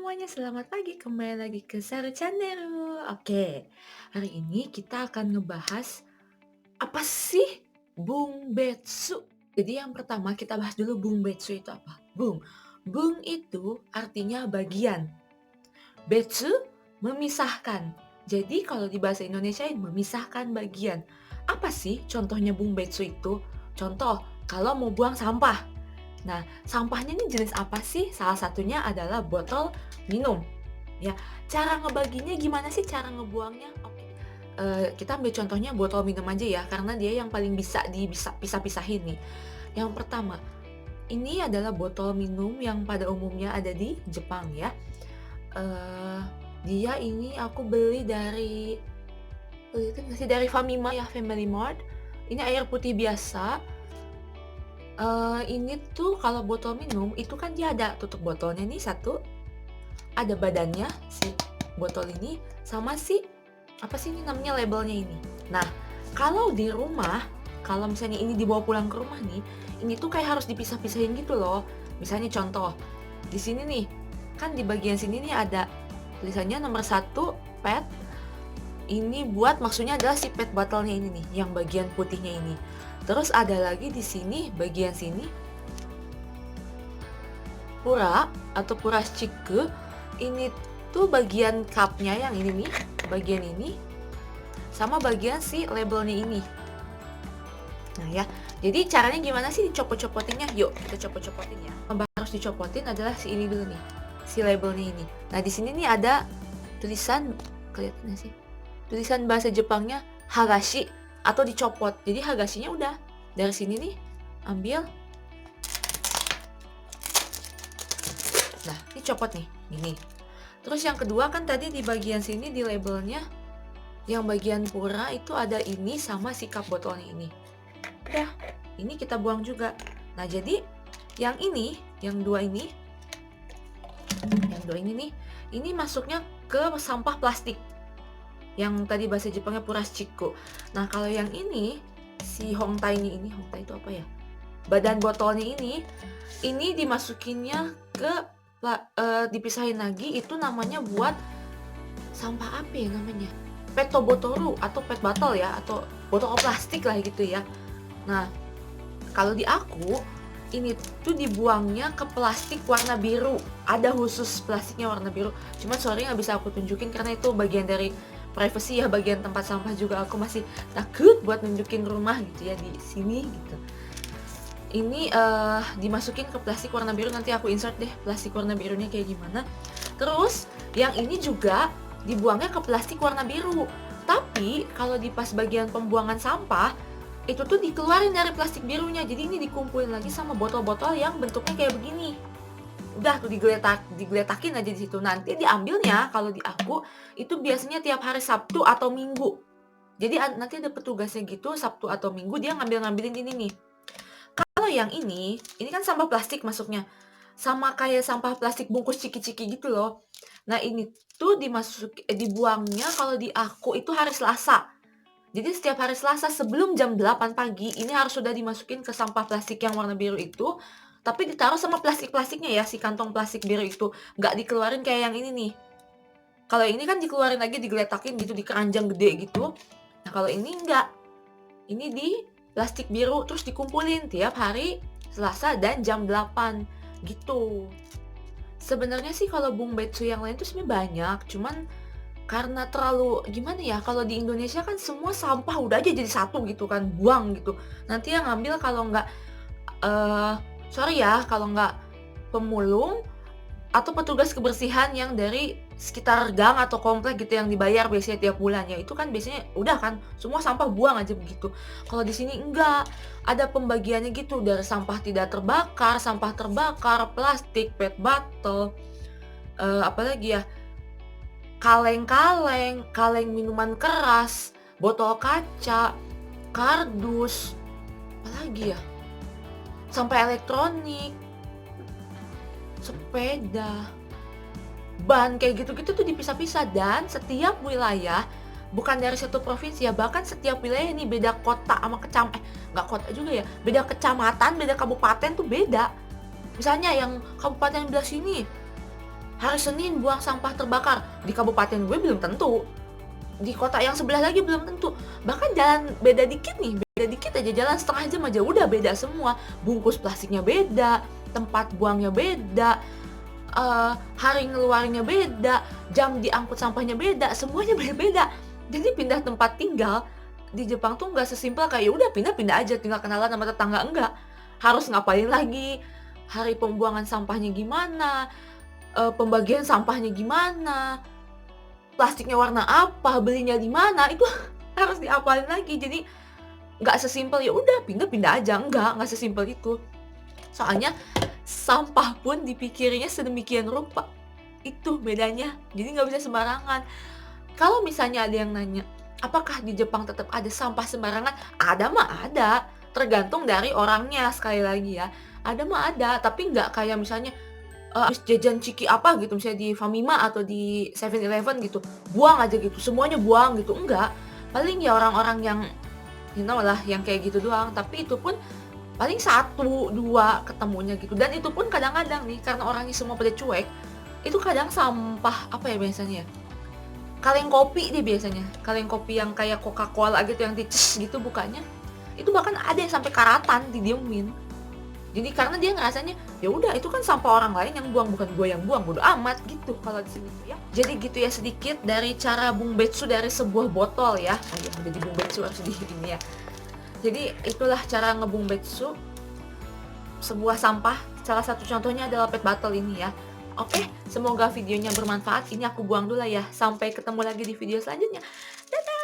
semuanya, selamat pagi. Kembali lagi ke Saru Channel. Oke, hari ini kita akan ngebahas apa sih Bungbetsu. Jadi yang pertama kita bahas dulu Bungbetsu itu apa. Bung itu artinya bagian. Betsu memisahkan. Jadi kalau di bahasa Indonesia memisahkan bagian. Apa sih contohnya Bungbetsu itu? Contoh, kalau mau buang sampah. Nah, sampahnya ini jenis apa sih? Salah satunya adalah botol minum. Ya, cara ngebaginya gimana sih cara ngebuangnya? Oke, kita ambil contohnya botol minum aja ya, karena dia yang paling bisa pisah-pisahin nih. Yang pertama, ini adalah botol minum yang pada umumnya ada di Jepang ya. Dia ini aku beli dari Famima ya, Family Mart. Ini air putih biasa. Ini tuh kalau botol minum itu kan dia ada tutup botolnya nih satu, ada badannya si botol ini, sama si apa sih ini namanya labelnya ini. Nah, kalau di rumah, kalau misalnya ini dibawa pulang ke rumah nih, ini tuh kayak harus dipisah-pisahin gitu loh. Misalnya contoh, di sini nih, kan di bagian sini nih ada tulisannya nomor 1 PET. Ini buat maksudnya adalah si PET botolnya ini nih, yang bagian putihnya ini. Terus ada lagi di sini, bagian sini, pura atau purashike. Ini tuh bagian cupnya yang ini nih, bagian ini, sama bagian si labelnya ini. Nah ya, jadi caranya gimana sih dicopot-copotinnya? Yuk kita copot-copotin ya. Yang harus dicopotin adalah si ini dulu nih, si labelnya ini. Nah di sini nih ada tulisan, kelihatan nggak sih? Tulisan bahasa Jepangnya hagashi atau dicopot. Jadi hagashinya udah dari sini nih, ambil. Nah, ini copot nih, gini. Terus yang kedua kan tadi di bagian sini di labelnya, yang bagian pura itu ada ini sama si cup botolnya ini. Udah, ini kita buang juga. Nah, jadi yang ini, yang dua ini nih, ini masuknya ke sampah plastik. Yang tadi bahasa Jepangnya purashiko. Nah, kalau yang ini, si hongtai ini, hongtai itu apa ya? Badan botolnya ini dimasukinnya ke dipisahin lagi, itu namanya buat sampah apa ya namanya? Petobotoru atau pet bottle ya, atau botol plastik lah gitu ya. Nah, kalau di aku ini tuh dibuangnya ke plastik warna biru. Ada khusus plastiknya warna biru. Cuma sorry nggak bisa aku tunjukin karena itu bagian dari privacy ya, bagian tempat sampah juga aku masih takut buat nunjukin rumah gitu ya di sini gitu. Ini dimasukin ke plastik warna biru, nanti aku insert deh plastik warna birunya kayak gimana. Terus yang ini juga dibuangnya ke plastik warna biru. Tapi kalau di pas bagian pembuangan sampah itu tuh dikeluarin dari plastik birunya. Jadi ini dikumpulin lagi sama botol-botol yang bentuknya kayak begini. Udah tuh digeletakin aja di situ. Nanti diambilnya kalau di aku itu biasanya tiap hari Sabtu atau Minggu. Jadi nanti ada petugasnya gitu Sabtu atau Minggu, dia ngambilin ini nih. Kalau yang ini kan sampah plastik masuknya. Sama kayak sampah plastik bungkus ciki-ciki gitu loh. Nah, ini tuh dibuangnya kalau di aku itu hari Selasa. Jadi setiap hari Selasa sebelum jam 8 pagi ini harus sudah dimasukin ke sampah plastik yang warna biru itu. Tapi ditaruh sama plastik-plastiknya ya, si kantong plastik biru itu. Nggak dikeluarin kayak yang ini nih. Kalau ini kan dikeluarin lagi, digeletakin gitu, di keranjang gede gitu. Nah, kalau ini enggak. Ini di plastik biru, terus dikumpulin tiap hari Selasa dan jam 8 gitu. Sebenarnya sih kalau Bungbetsu yang lain tuh sebenarnya banyak, cuman karena terlalu gimana ya, kalau di Indonesia kan semua sampah udah aja jadi satu gitu kan, buang gitu. Nanti yang ngambil kalau nggak sorry ya, kalau nggak pemulung atau petugas kebersihan yang dari sekitar gang atau komplek gitu yang dibayar biasanya tiap bulan ya, itu kan biasanya udah kan semua sampah buang aja begitu. Kalau di sini enggak, ada pembagiannya gitu dari sampah tidak terbakar, sampah terbakar, plastik, PET bottle, apalagi ya, kaleng-kaleng, kaleng minuman keras, botol kaca, kardus, apalagi ya, sampah elektronik, sepeda, ban, kayak gitu-gitu tuh dipisah-pisah. Dan setiap wilayah, bukan dari satu provinsi ya, bahkan setiap wilayah ini beda kota sama nggak kota juga ya, beda kecamatan, beda kabupaten tuh beda. Misalnya yang kabupaten sebelah sini Hari Senin buang sampah terbakar, di kabupaten gue belum tentu, di kota yang sebelah lagi belum tentu. Bahkan jalan beda dikit nih, beda dikit aja, jalan setengah jam aja udah beda semua. Bungkus plastiknya beda, tempat buangnya beda, hari ngeluarinnya beda, jam diangkut sampahnya beda, semuanya beda-beda. Jadi pindah tempat tinggal di Jepang tuh nggak sesimpel kayak, ya udah pindah-pindah aja, tinggal kenalan sama tetangga, enggak. Harus ngapain lagi, hari pembuangan sampahnya gimana, pembagian sampahnya gimana, plastiknya warna apa, belinya di mana, itu harus dihafalin lagi. Jadi nggak sesimpel, ya udah pindah-pindah aja, nggak sesimpel itu. Soalnya sampah pun dipikirnya sedemikian rupa, itu bedanya. Jadi nggak bisa sembarangan. Kalau misalnya ada yang nanya, apakah di Jepang tetap ada sampah sembarangan? Ada mah ada, tergantung dari orangnya sekali lagi ya. Ada mah ada, tapi nggak kayak misalnya, habis jajan ciki apa gitu, misalnya di Famima atau di 7-Eleven gitu, buang aja gitu, semuanya buang gitu, enggak. Paling ya orang-orang yang, you know lah, yang kayak gitu doang, tapi itu pun paling satu 2 ketemunya gitu, dan itu pun kadang-kadang nih, karena orangnya semua pada cuek, itu kadang sampah, apa ya biasanya ya, kaleng kopi deh biasanya, kaleng kopi yang kayak Coca-Cola gitu yang gitu bukanya, itu bahkan ada yang sampai karatan didiemin. Jadi karena dia ngerasanya, ya udah itu kan sampah orang lain yang buang, bukan gue yang buang, bodo amat gitu kalau di sini tuh ya. Jadi gitu ya sedikit dari cara bungbetsu dari sebuah botol ya. Oh iya, jadi bungbetsu harus di ini ya. Jadi itulah cara ngebungbetsu sebuah sampah. Salah satu contohnya adalah pet bottle ini ya. Oke, semoga videonya bermanfaat. Ini aku buang dulu lah ya. Sampai ketemu lagi di video selanjutnya. Dadah!